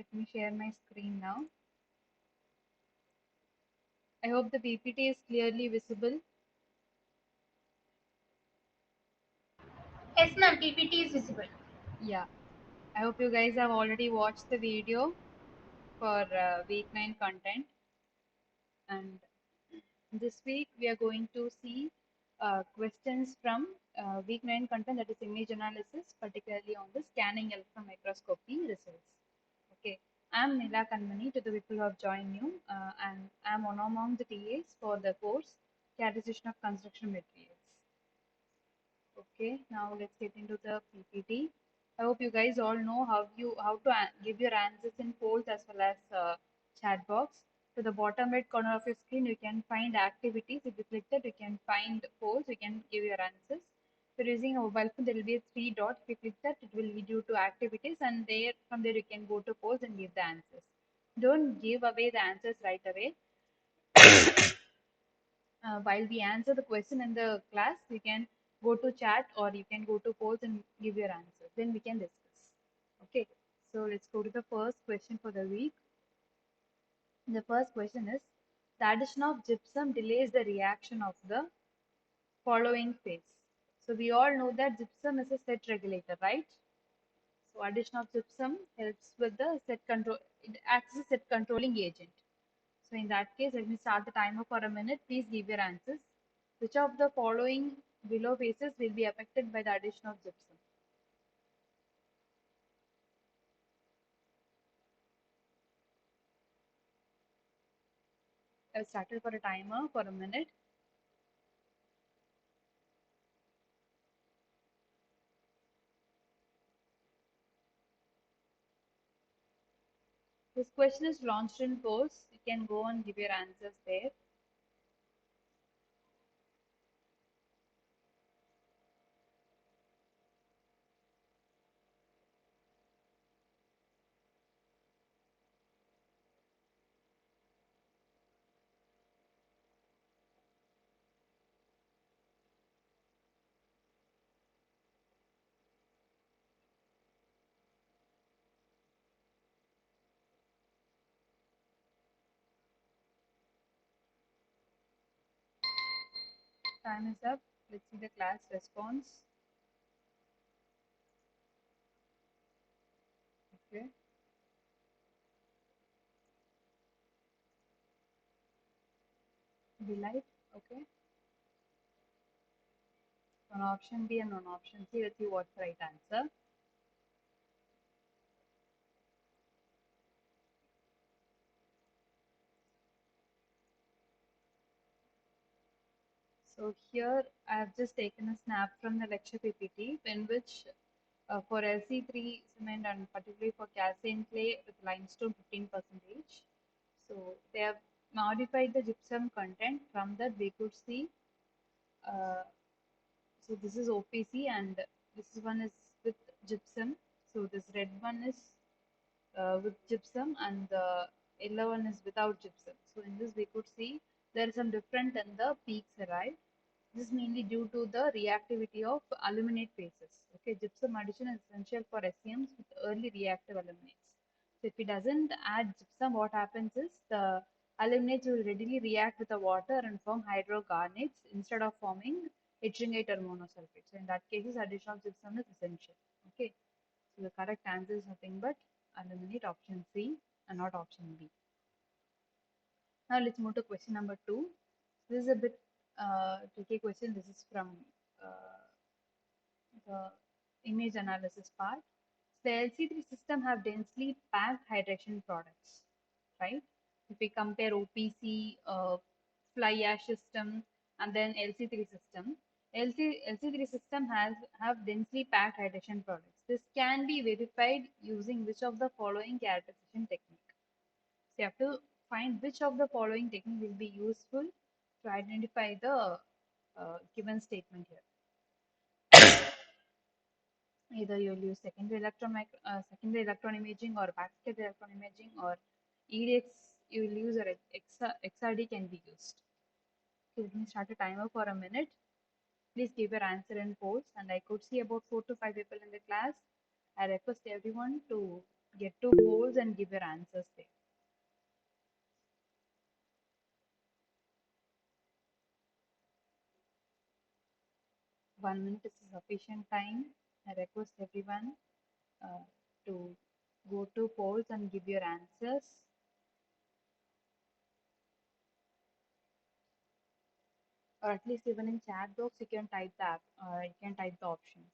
Let me share my screen now. I hope the PPT is clearly visible. Yes, ma'am. PPT is visible. Yeah, I hope you guys have already watched the video for week 9 content. And this week we are going to see questions from week 9 content, that is image analysis, particularly on the scanning electron microscopy results. Okay, I am Nilakanmani to the people who have joined you, and I am one among the TAs for the course Characterization of Construction Materials. Okay, now let's get into the PPT. I hope you guys all know how to give your answers in polls as well as chat box. To the bottom right corner of your screen, you can find activities. If you click that, you can find polls. You can give your answers. If you're using a mobile phone, there will be a three dot. If you click that, it will lead you to activities, and from there you can go to polls and give the answers. Don't give away the answers right away. While we answer the question in the class, you can go to chat or you can go to polls and give your answers. Then we can discuss. Okay, so let's go to the first question for the week. The first question is, the addition of gypsum delays the reaction of the following phase. So we all know that gypsum is a set regulator, right? So addition of gypsum helps with the set control. It acts as a set controlling agent. So in that case, let me start the timer for a minute. Please give your answers. Which of the following below phases will be affected by the addition of gypsum? I've started for a timer for a minute. This question is launched in polls. You can go and give your answers there. Time is up. Let's see the class response. Okay. Be live. Okay. On option B and on option C, let's see what's the right answer. So here I have just taken a snap from the lecture PPT in which for LC3 cement and particularly for calcium clay with limestone 15%. So they have modified the gypsum content. From that we could see, uh, so this is OPC and this one is with gypsum. So this red one is with gypsum and the yellow one is without gypsum. So in this we could see there is some difference in the peaks arrived. This is mainly due to the reactivity of aluminate phases. Okay, gypsum addition is essential for SEMs with early reactive aluminates. So if it doesn't add gypsum, what happens is the aluminates will readily react with the water and form hydrogarnates instead of forming yttringate or monosulfate. So in that case, addition of gypsum is essential. Okay, so the correct answer is nothing but aluminate, option C and not option B. Now let's move to question number 2. This is a bit tricky question. This is from uh, the image analysis part. The LC3 system have densely packed hydration products, right? If we compare OPC, fly ash system, and then LC3 system, LC3 system have densely packed hydration products. This can be verified using which of the following characterization technique. So you have to find which of the following technique will be useful to identify the given statement here. Either you'll use secondary electron imaging or backscatter electron imaging, or EDX you will use, or XRD can be used. Okay, let me start a timer for a minute. Please give your answer in polls, and I could see about 4 to 5 people in the class. I request everyone to Get two poles and give your answers there. 1 minute is sufficient time. I request everyone to go to polls and give your answers. Or at least even in chat box you can type the options.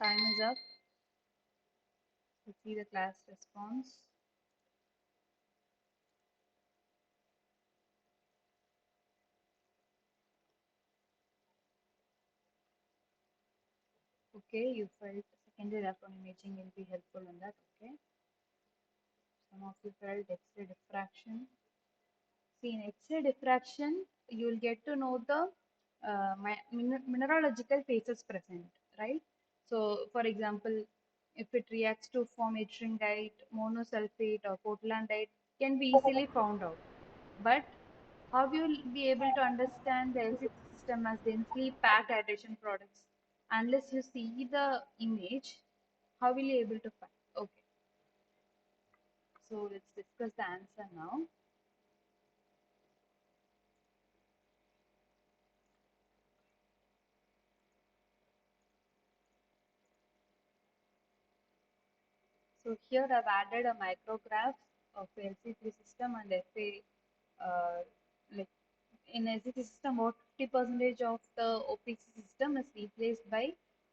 Time is up. Let's see the class response. Okay, you felt secondary electron imaging will be helpful in that. Okay. Some of you felt X-ray diffraction. See, in X-ray diffraction, you will get to know the mineralogical phases present, right? So, for example, if it reacts to form yttriumite, monosulfate, or portlandite, can be easily found out. But how you will be able to understand the LC system as densely packed hydration products unless you see the image? How will you able to find? Okay, so let's discuss the answer now. So here I've added a micrograph of LC3 system and FA. Like in LC3 system, about 50% of the OPC system is replaced by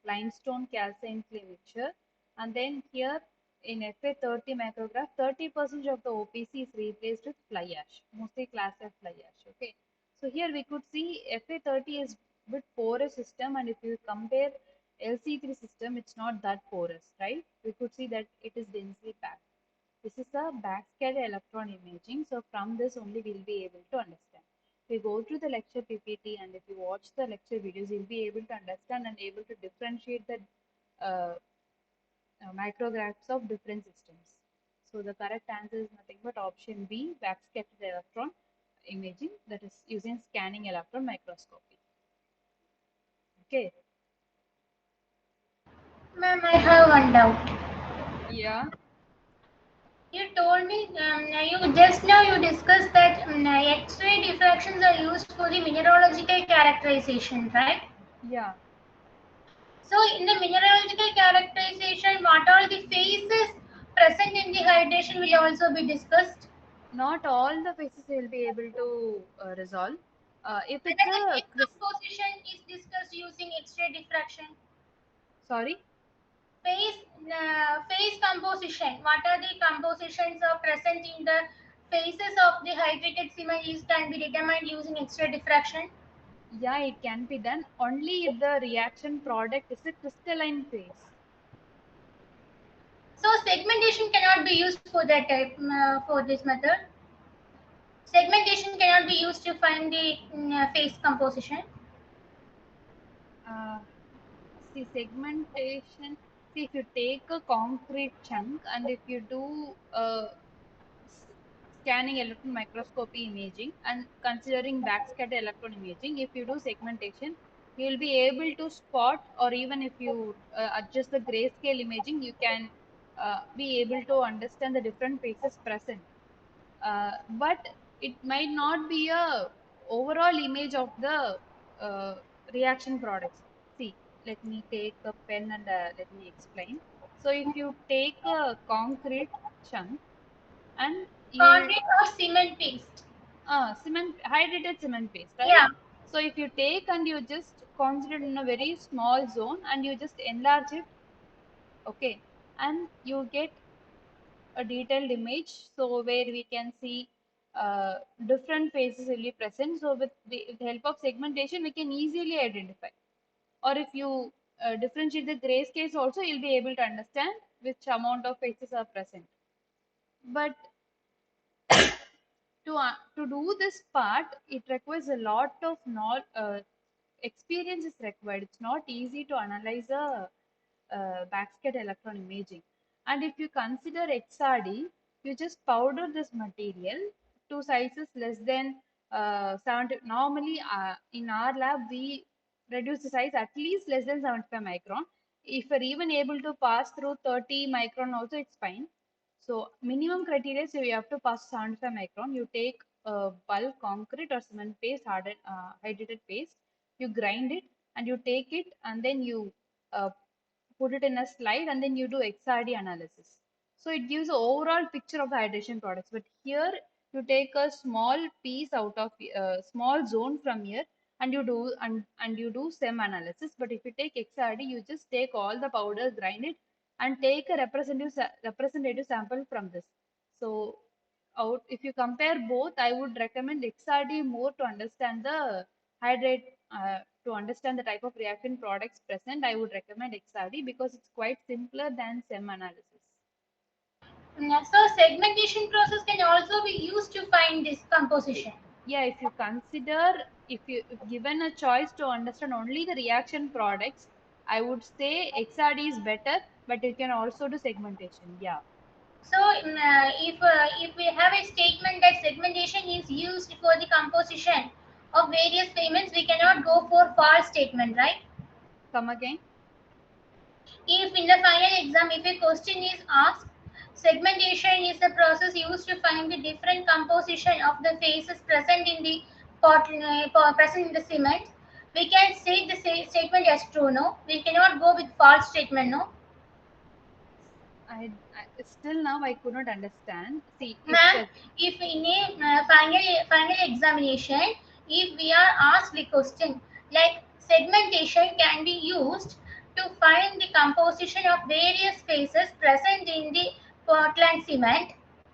limestone calcine clay mixture, and then here in FA30 micrograph, 30% of the OPC is replaced with fly ash, mostly class F fly ash. Okay, so here we could see FA30 is bit porous system, and if you compare LC3 system, it's not that porous, right? We could see that it is densely packed. This is a backscatter electron imaging. So from this only we'll be able to understand. If you go through the lecture PPT and if you watch the lecture videos, you'll be able to understand and able to differentiate the uh, micrographs of different systems. So the correct answer is nothing but option B, backscatter electron imaging, that is using scanning electron microscopy. Okay. Ma'am, I have one doubt. Yeah. You told me, you just now you discussed that X-ray diffractions are used for the mineralogical characterization, right? Yeah. So, in the mineralogical characterization, what are the phases present in the hydration will also be discussed. Not all the phases will be able to resolve. If it's Whether the a phase composition is discussed using X-ray diffraction. sorry. Phase composition. What are the compositions are present in the phases of the hydrated cement is can be determined using X-ray diffraction. Yeah, it can be done only if the reaction product is a crystalline phase. So segmentation cannot be used for that type for this method. Segmentation cannot be used to find the phase composition. Uh, See, segmentation. See, if you take a concrete chunk and if you do scanning electron microscopy imaging and considering backscatter electron imaging, if you do segmentation, you will be able to spot, or even if you adjust the grayscale imaging, you can be able to understand the different phases present. But it might not be a overall image of the uh, reaction products. See, let me take a pen and let me explain. So if you take a concrete chunk and you Concrete or cement paste. cement hydrated cement paste, right? Yeah. So if you take and you just concentrate in a very small zone and you just enlarge it, okay, and you get a detailed image, so where we can see different phases will be present. So with the help of segmentation we can easily identify, or if you differentiate the grayscale also, you'll be able to understand which amount of phases are present. But To do this part, it requires a lot of knowledge, experience is required. It's not easy to analyze a backscatter electron imaging. And if you consider XRD, you just powder this material to sizes less than 70. Normally, in our lab, we reduce the size at least less than 75 micron. If you're even able to pass through 30 micron also, it's fine. So minimum criteria, so you have to pass 75 micron. You take bulk concrete or cement paste, hardened, hydrated paste. You grind it and you take it, and then you put it in a slide, and then you do XRD analysis. So it gives an overall picture of the hydration products. But here you take a small piece out of a small zone from here, and you do SEM analysis. But if you take XRD, you just take all the powder, grind it, and take a representative sample from this. So out, if you compare both, I would recommend XRD more to understand the hydrate, to understand the type of reaction products present. I would recommend XRD because it's quite simpler than SEM analysis. So segmentation process can also be used to find this composition. Yeah, if you consider, if given a choice to understand only the reaction products, I would say XRD is better, but you can also do segmentation. Yeah. So if we have a statement that segmentation is used for the composition of various payments, we cannot go for false statement, right? Come again. If in the final exam, if a question is asked, segmentation is the process used to find the different composition of the phases present in the present in the cement. We can say the statement as true. No, we cannot go with false statement. No, I still now I could not understand. See, if ma'am. the If in a final examination, if we are asked the question like segmentation can be used to find the composition of various phases present in the Portland cement,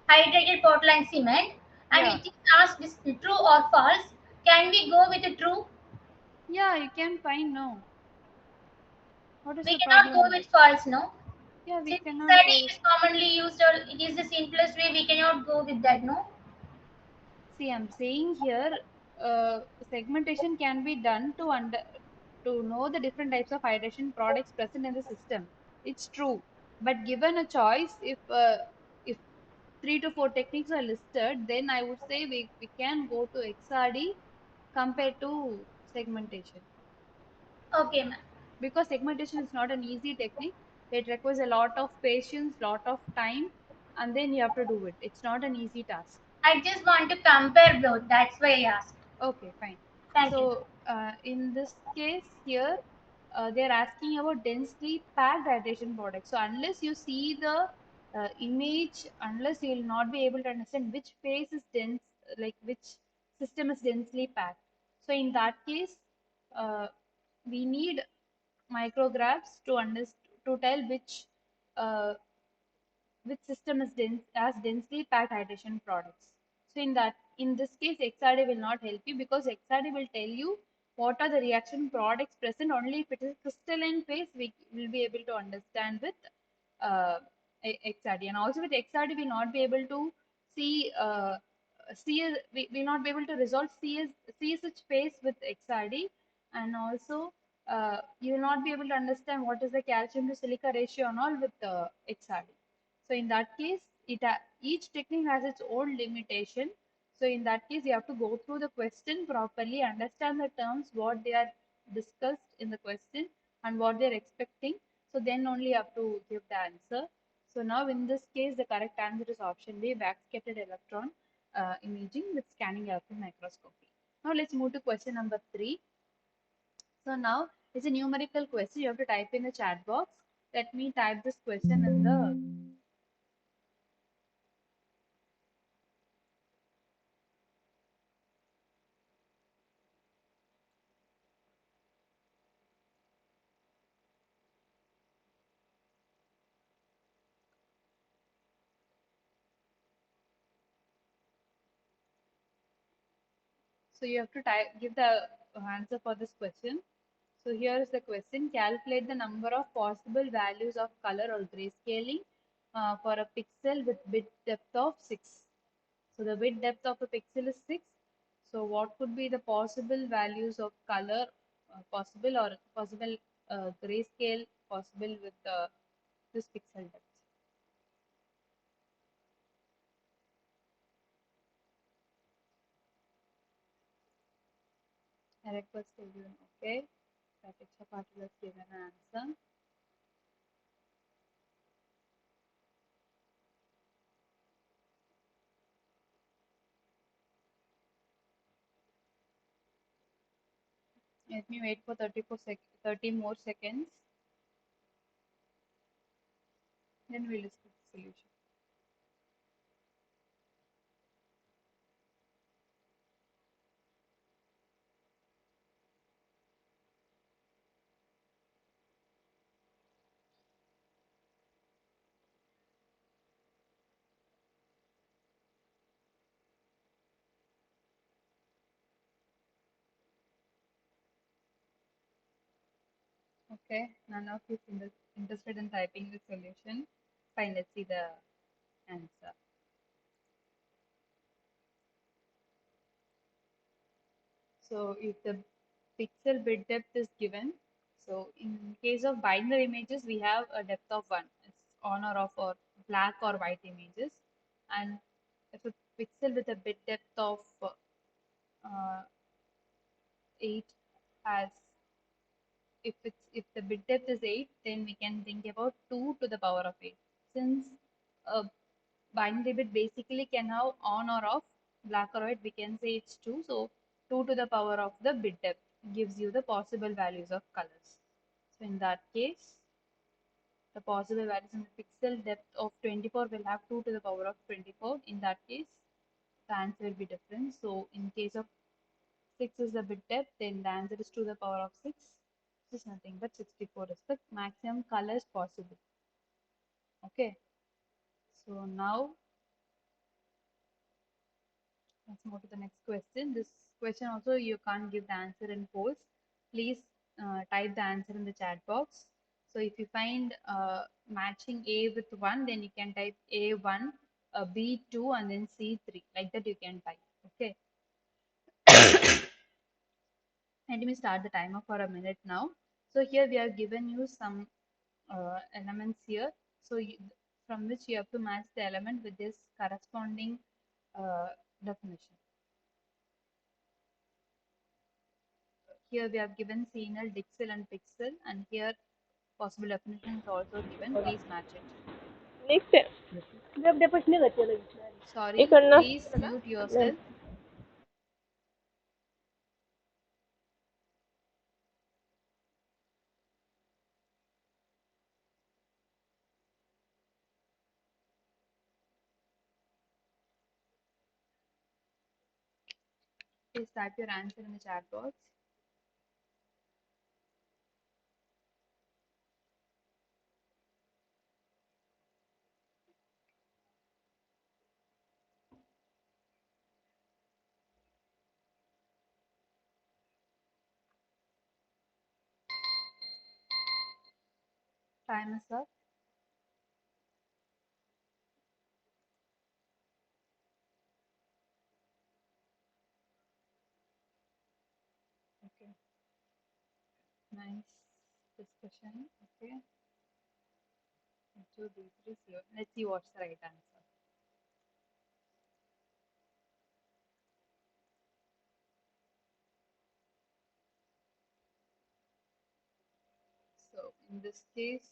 hydrated Portland cement, and yeah, it is asked is true or false, can we go with the true? yeah, you can find no. What is We the cannot problem go in with this? false, no. Yeah, we Since cannot XRD go with. is commonly used or it is the simplest way, we cannot go with that, no. See, I'm saying here, segmentation can be done to know the different types of hydration products present in the system. It's true, but given a choice, if 3 to 4 techniques are listed, then I would say we can go to XRD compared to segmentation, Okay, ma'am. because segmentation is not an easy technique. It requires a lot of patience, lot of time, and then you have to do it. It's not an easy task. I just want to compare both. That's why I asked. Okay, fine. Thank you. So in this case here, they're asking about densely packed hydration products. So unless you see the image, unless you will not be able to understand which phase is dense, like which system is densely packed. So in that case, uh, we need micrographs to understand, to tell which system is as densely packed hydration products. So in this case, XRD will not help you, because XRD will tell you what are the reaction products present. Only if it is crystalline phase, we will be able to understand with uh, XRD. And also with XRD, we will not be able to see we will not be able to resolve CSH phase with XRD. And also you will not be able to understand what is the calcium to silica ratio and all with XRD. So in that case, each technique has its own limitation. So in that case, you have to go through the question properly, understand the terms, what they are discussed in the question, and what they are expecting. So then only you have to give the answer. So now in this case, the correct answer is option B, backscattered electron imaging with scanning electron microscopy. Now let's move to question number 3. So now it's a numerical question. You have to type in the chat box. Let me type this question in the. So you have to give the answer for this question. So here is the question. Calculate the number of possible values of color or grayscaling for a pixel with bit depth of 6. So the width depth of a pixel is 6. So what could be the possible values of color, possible grayscale possible with this pixel depth? Eric was given okay. That picture particle is given an answer. Let me wait for 30 more seconds. Then we'll discuss the solution. Okay, none of you is interested in typing the solution. Fine, let's see the answer. So if the pixel bit depth is given, so in case of binary images, we have a depth of 1. It's on or off or black or white images. And if a pixel with a bit depth of 8 has, if the bit depth is 8, then we can think about 2 to the power of 8. Since a binary bit basically can have on or off, black or white, we can say it's 2. So 2 to the power of the bit depth gives you the possible values of colors. So in that case, the possible values in the pixel depth of 24 will have 2 to the power of 24. In that case, the answer will be different. So in case of 6 is the bit depth, then the answer is 2 to the power of 6. This is nothing but 64 is the maximum colors possible. Okay. So now let's move to the next question. This question also you can't give the answer in polls. Please type the answer in the chat box. So if you find matching A with 1, then you can type A1, B2 and then C3. Like that you can type. Okay. Let me start the timer for a minute now. So here we have given you some elements here. So from which you have to match the element with this corresponding definition. Here we have given CNL, Dixel and Pixel, and here possible definition is also given. Please match it. Next जब प्रश्न करते हैं ये Sorry, करना please mute yourself. Please type your answer in the chat box. Time is up. Okay, nice discussion. Okay, 2, 3, 0. Let's see what's the right answer. So in this case,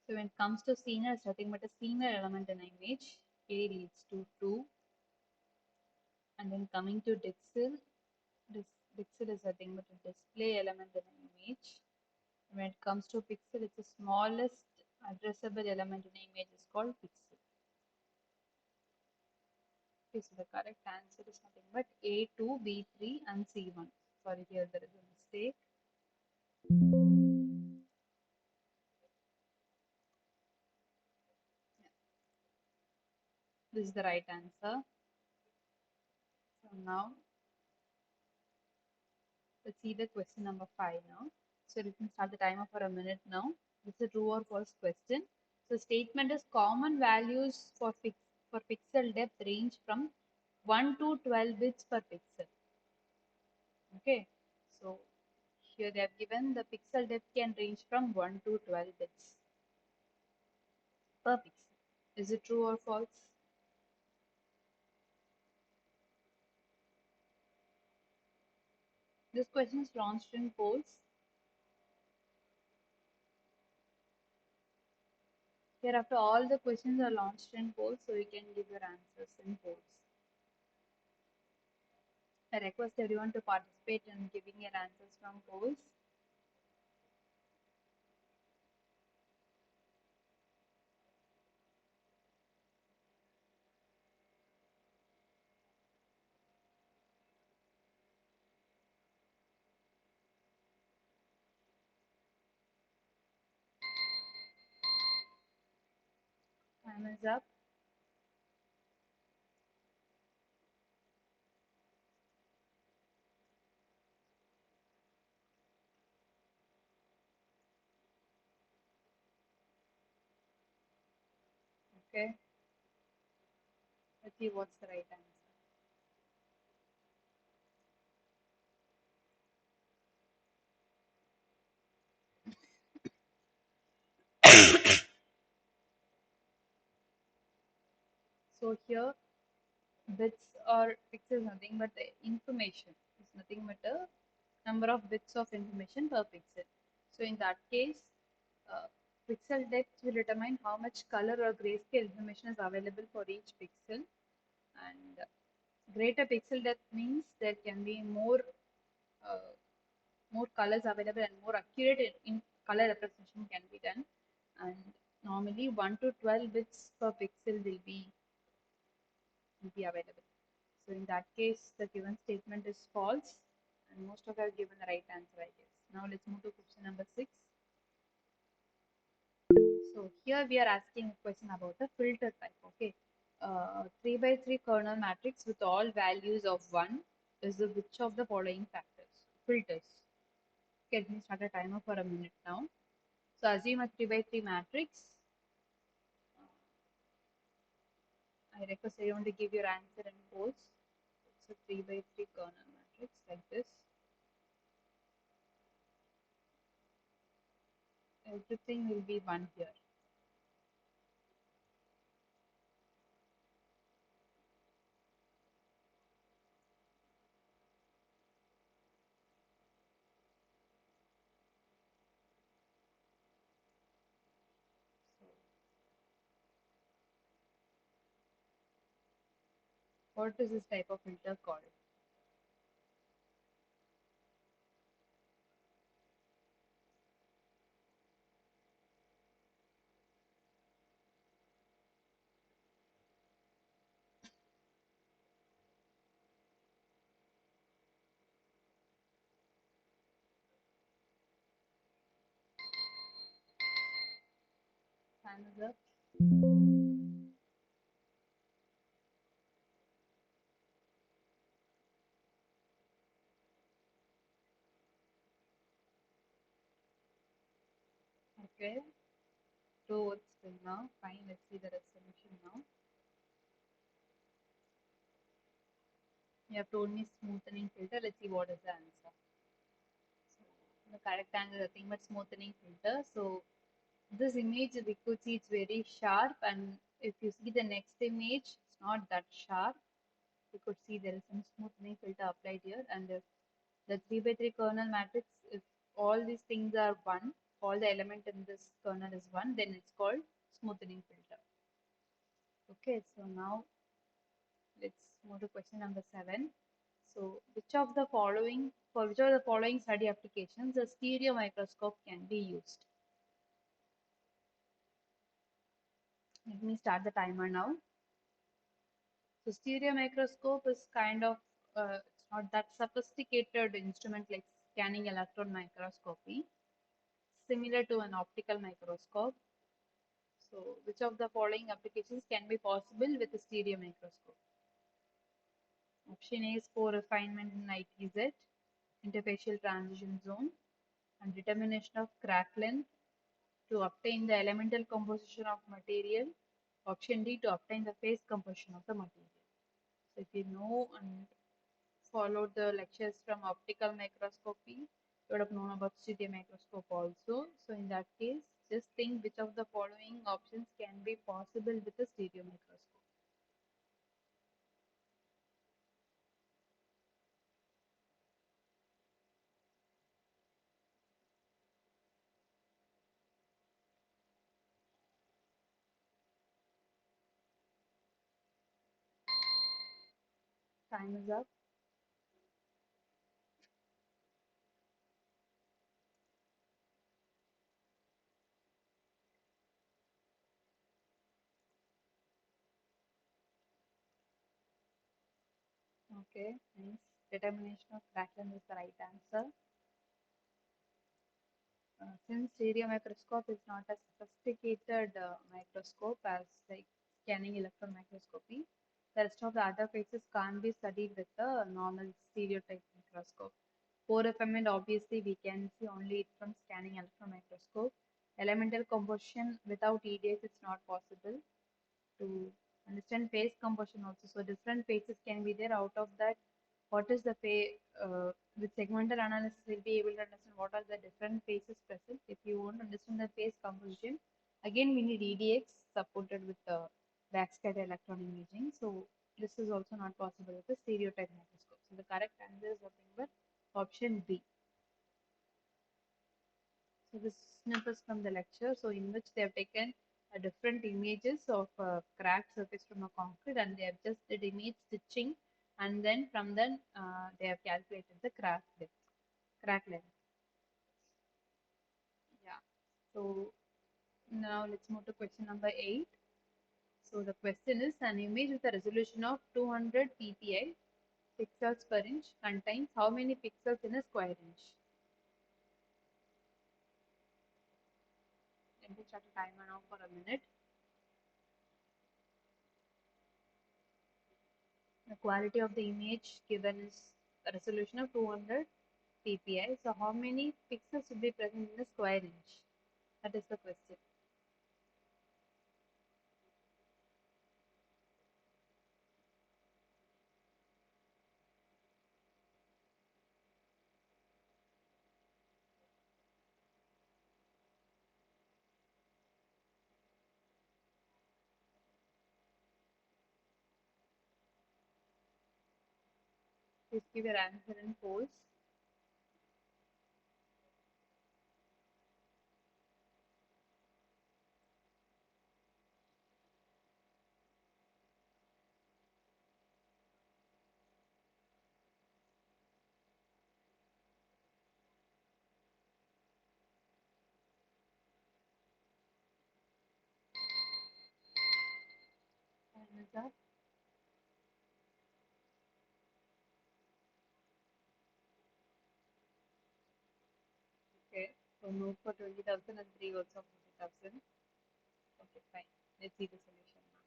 so when it comes to senior, it's nothing but a senior element in an image. A leads to 2. And then coming to Dixel, this Dixel is nothing but a display element in an image. When it comes to pixel, it's the smallest addressable element in an image is called pixel. Okay, so the correct answer is nothing but A2, B3 and C1. Sorry, here there is a mistake. Yeah. This is the right answer. So now, let's see the question number 5 now. So you can start the timer for a minute now. This is a true or false question. So statement is common values for pixel depth range from 1 to 12 bits per pixel. Okay, so here they have given the pixel depth can range from 1 to 12 bits per pixel. Is it true or false? This question is launched in polls. Hereafter, all the questions are launched in polls, so you can give your answers in polls. I request everyone to participate in giving your answers from polls. Time is up. Okay, let's see what's the right answer. So here, bits or pixels nothing but the information. It's nothing but a number of bits of information per pixel. So in that case, uh, pixel depth will determine how much color or grayscale information is available for each pixel, and greater pixel depth means there can be uh, more colors available and more accurate in color representation can be done. And normally 1 to 12 bits per pixel will be available. So in that case, the given statement is false, and most of you have given the right answer, I guess. Now let's move to question number 6. So here we are asking a question about a filter type. Okay, 3 by 3 kernel matrix with all values of 1 is the which of the following factors? Filters. Okay, let me start a timer for a minute now. So assume a 3 by 3 matrix. I request everyone to give your answer in polls. It's a 3 by 3 kernel matrix like this. Everything will be 1 here. So what is this type of filter called? Time is up. Okay, so it's still now. Fine, let's see the resolution now. You have told me smoothening filter. Let's see what is the answer. So the correct answer is nothing but smoothening filter. So this image we could see it's very sharp, and if you see the next image, it's not that sharp. You could see there is some smoothening filter applied here, and the 3 by 3 kernel matrix, if all these things are one, all the element in this kernel is one, then it's called smoothening filter. Okay, so now let's move to question number 7. So for which of the following study applications a stereo microscope can be used? Let me start the timer now. So stereo microscope is kind of it's not that sophisticated instrument like scanning electron microscopy, similar to an optical microscope. So which of the following applications can be possible with a stereo microscope? Option A is for refinement in ITZ, interfacial transition zone, and determination of crack length, to obtain the elemental composition of material. Option D, to obtain the phase composition of the material. So if you know and followed the lectures from optical microscopy, you would have known about stereo microscope also. So in that case, just think which of the following options can be possible with a stereo microscope. Time is up. Okay, nice. Determination of crackling is the right answer. Since stereo microscope is not a sophisticated microscope as like scanning electron microscopy, the rest of the other phases can't be studied with a normal stereotype microscope. Photophement obviously we can see only from scanning electron microscope. Elemental composition without EDS it's not possible. To understand phase composition also. So different phases can be there. Out of that, what is the phase? With segmental analysis, we'll be able to understand what are the different phases present. If you want to understand the phase composition, again we need EDX supported with the backscatter electron imaging. So this is also not possible with the stereotype microscope. So the correct answer is nothing but option B. So this snippets from the lecture, so in which they have taken different images of cracked surface from a concrete and they have just did image stitching and then from then they have calculated the crack depth, crack length. Yeah. So now let's move to question number 8. So the question is an image with a resolution of 200 ppi pixels per inch contains how many pixels in a square inch? Let me start a timer now for a minute. The quality of the image given is a resolution of 200 ppi. So how many pixels should be present in a square inch? That is the question. Please give your answer in polls. Time is up. Okay. So no for 20,000 and 3 also 40,000. Okay, fine. Let's see the solution now.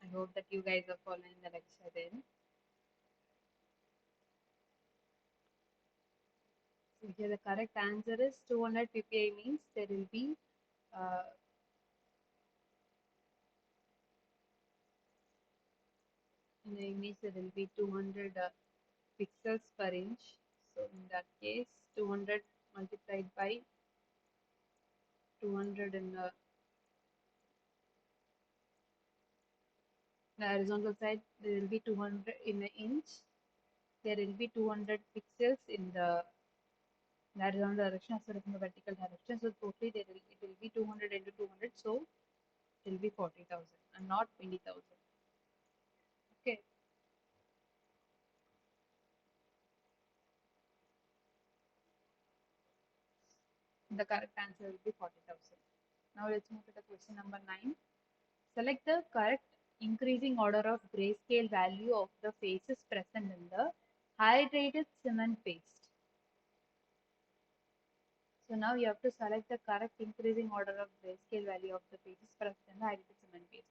I hope that you guys are following the lecture then. So here the correct answer is 200 ppi means there will be uh, in the image there will be 200 pixels per inch. So in that case, 200 multiplied by 200 in the horizontal side, there will be 200 in an inch. There will be 200 pixels in the horizontal direction as well as in the vertical direction. So totally it will be 200 into 200. So it will be 40,000 and not 20,000. Okay. The correct answer will be 40,000. Now let's move to the question number 9. Select the correct increasing order of grayscale value of the faces present in the hydrated cement paste. So now you have to select the correct increasing order of grayscale value of the faces present in the hydrated cement paste.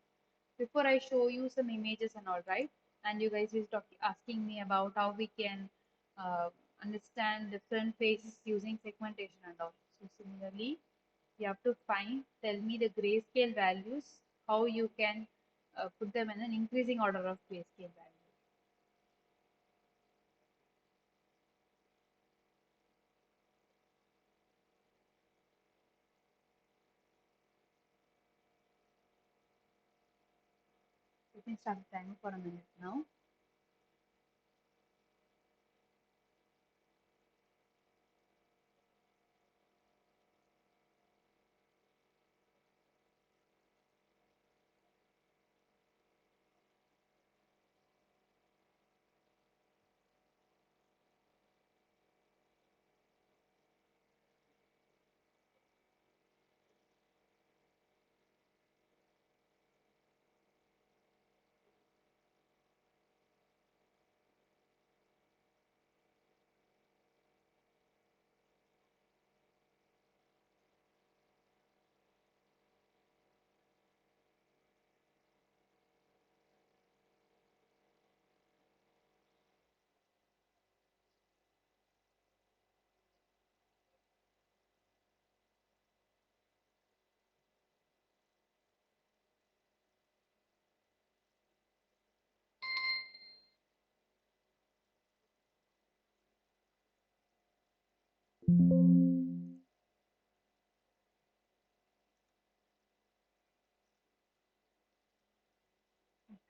Before I show you some images and all right, and you guys is asking me about how we can understand different phases using segmentation and all. So similarly, you have to tell me the grayscale values, how you can put them in an increasing order of grayscale value. Let me start the timer for a minute now.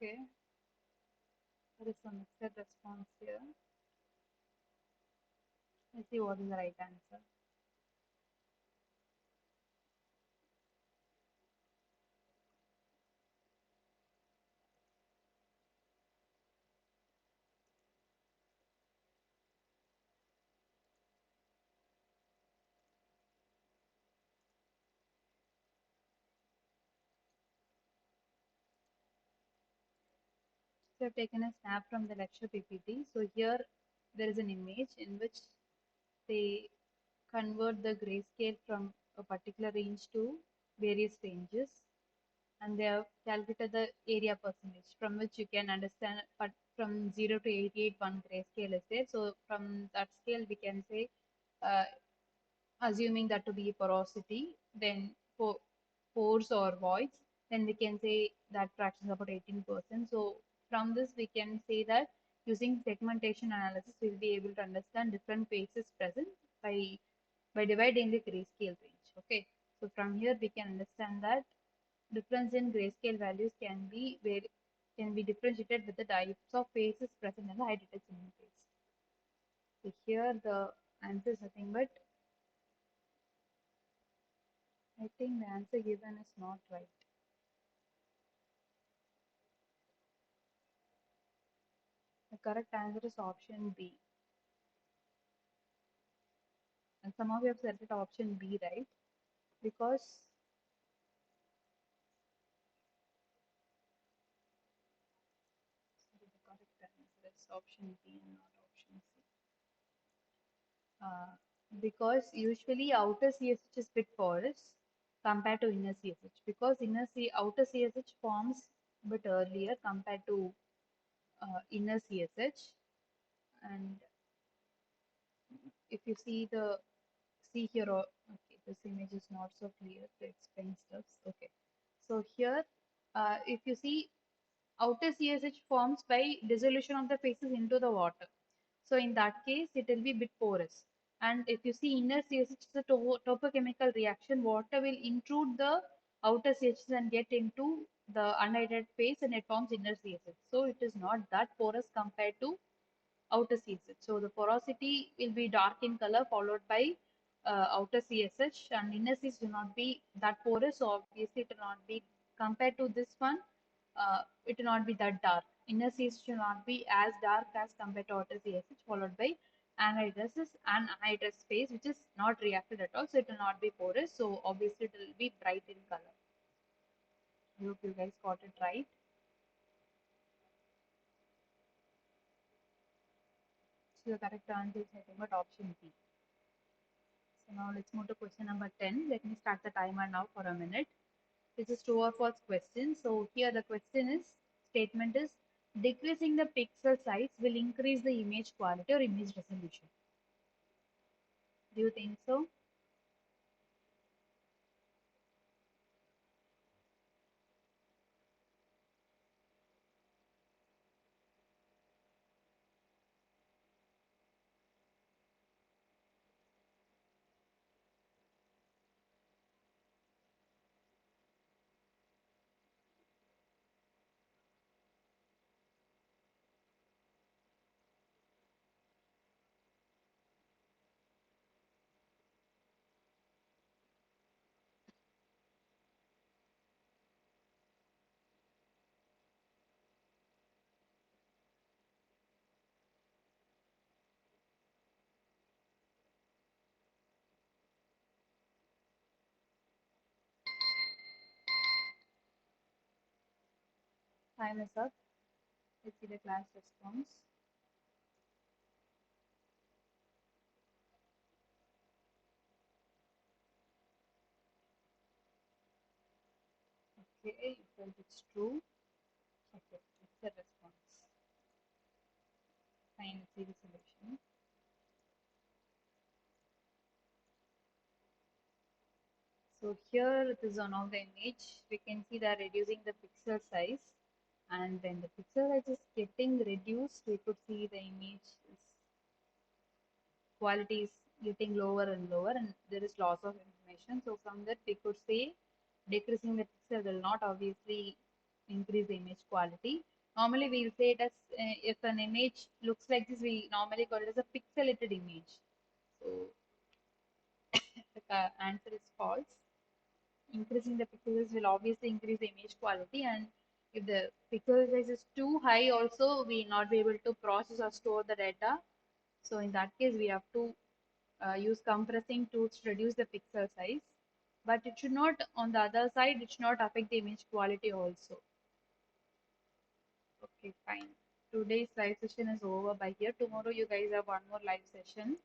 Okay, there is some mixed response here. Let's see what is the right answer. So I've taken a snap from the lecture PPT. So here there is an image in which they convert the grayscale from a particular range to various ranges, and they have calculated the area percentage from which you can understand, but from 0 to 88 one grayscale is there. So from that scale we can say, uh, assuming that to be porosity, then for pores or voids, then we can say that fraction is about 18%. So from this we can say that using segmentation analysis we'll be able to understand different phases present by dividing the grayscale range. Okay, so from here we can understand that difference in grayscale values can be differentiated with the types of phases present in the high detection phase. So here the answer is nothing but, I think the answer given is not right. The correct answer is option B. And some of you have said that option B, right? Because sorry, the correct answer is option B and not option C. Because usually outer CSH is bit porous compared to inner CSH, because outer CSH forms bit earlier compared to inner CSH. And if you see here, okay, this image is not so clear to explain stuff. Okay, so here if you see, outer CSH forms by dissolution of the phases into the water. So in that case, it will be bit porous. And if you see inner CSH is a topochemical reaction, water will intrude the outer CSH and get into the unhydrated phase and it forms inner CSH. So it is not that porous compared to outer CSH. So the porosity will be dark in color followed by outer CSH, and inner CSH will not be that porous. So obviously it will not be compared to this one. It will not be that dark. Inner CSH will not be as dark as compared to outer CSH, followed by anhydrous phase, which is not reacted at all. So it will not be porous. So obviously it will be bright in color. I hope you guys got it right. So the correct answer is nothing but option B. So now let's move to question number 10. Let me start the timer now for a minute. This is true or false question. So here the statement is, decreasing the pixel size will increase the image quality or image resolution. Do you think so? Time is up. Let's see the class response. Okay, it says it's true. Okay, it's the response. Fine, let's see the solution. So here it is on of the image. We can see that reducing the pixel size, and when the pixel size is getting reduced, we could see the image is quality is getting lower and lower, and there is loss of information. So from that we could say decreasing the pixel will not obviously increase the image quality. Normally we will say it as if an image looks like this, we normally call it as a pixelated image. So the answer is false. Increasing the pixels will obviously increase the image quality, and if the pixel size is too high also we not be able to process or store the data. So in that case we have to use compressing tools to reduce the pixel size, but it should not, on the other side, it should not affect the image quality also. Okay, fine. Today's live session is over by here. Tomorrow you guys have one more live session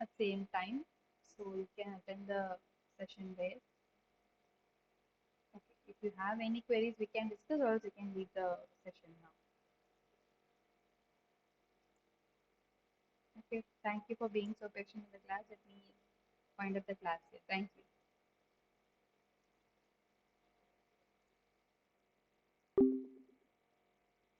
at same time, so you can attend the session there. Okay, if you have any queries we can discuss, or else you can leave the session now. Okay, thank you for being so patient in the class. Let me wind up the class here. Thank you.